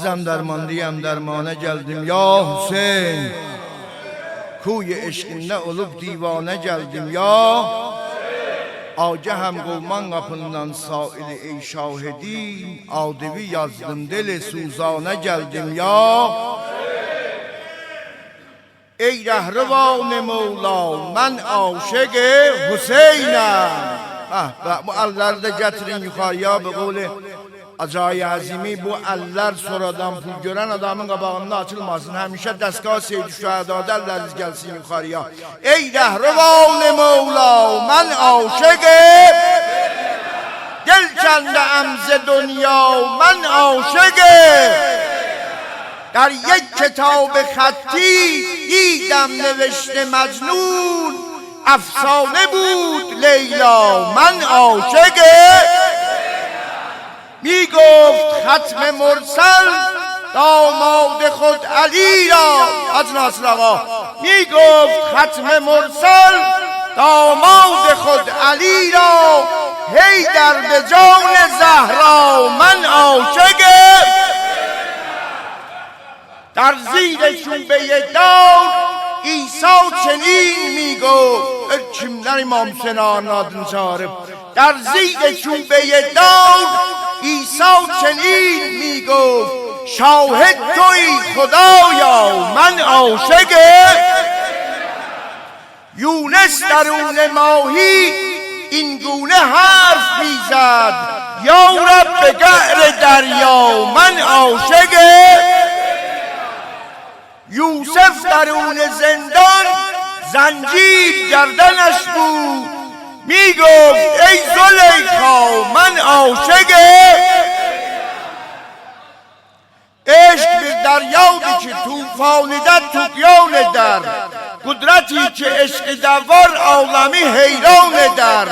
Azizem dermanlıyam dermana geldim ya Hüseyin. Kuy eşkinde olup divane geldim ya Agaham Qolman kapından saili ey şahidin Adevi yazdım deli suzana geldim ya Ey rehrivan Mevla ben aşık Hüseyin'im. Bu elleri de getirin yukarıya, bu kavli acayip azimi, bu eller sonradan pul gören adamın qabağında açılmasın. Həmişə dəstgah sevdi şühədada elleriniz gelsin yukarıya. Ey rehrivan Mevla ben aşık Gel kendi emze dünya ben aşık در یک کتاب خطی دیدم نوشته مجنون افسانه بود لیلا من عاشق می گفت ختم مرسل داماد خود علی را از ناصر آقا می گفت ختم مرسل داماد خود علی را حیدر به جان زهرا من عاشق در زیر چوبه دار عیسی چنین میگفت kimler İmam Hüseyin'in adını çağırıp در زیر چوبه دار عیسی چنین میگفت شاهد توی خدایا من عاشق یونس درون ماهی این گونه حرف میزد یا رب به قعر دریا من عاشق یوسف درون زندان زنجیر گردنش بود می گفت ای زلیخا من عاشق عشق به دریایی که توفانیده طغیان در قدرتی که عشق دوار عالمی حیران در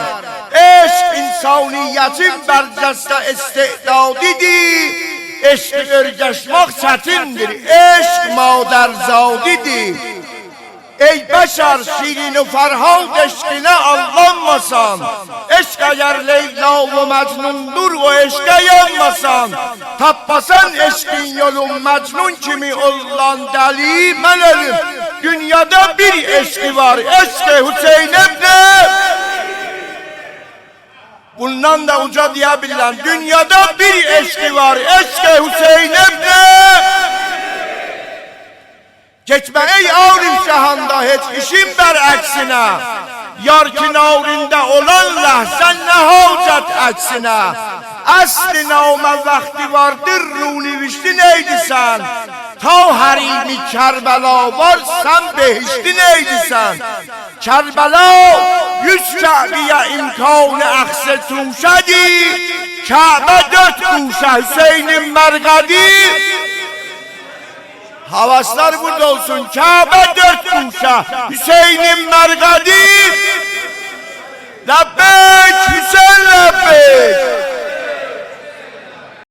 عشق انسانیتی برجسته استعدادی دی عشق örgeşmek çetindir, eşk maderzadidir. Ey beşer şirin و فرهاد eşkine aldanmasan, eşk eğer Leyla ve Mecnundur o eşke yanmasan, tapmasan eşkin yolun Mecnun kimi olan deli ben ölüm. Dünyada bir eşki var, eşk Hüseyin ibn. Bundan da uca diyebilirim. Dünyada bir eşki var. Eşki Hüseyin ibn. Geçme ey Arif şahanda hiç işin bereksine. Yar kinarinde olan lehzen ne hacet eksine. Asli name vakti vardır runivişti neydi sen? Ta harimi Kerbela var sen behişti neydi sen? Kerbela 100 Ka'biye imkanı akse tuşedi Ka'be 4 kuşa Hüseyin'in mergadi Havaslar burada olsun Ka'be 4 kuşa Hüseyin'in mergadi Lebbek Hüseyin lebbek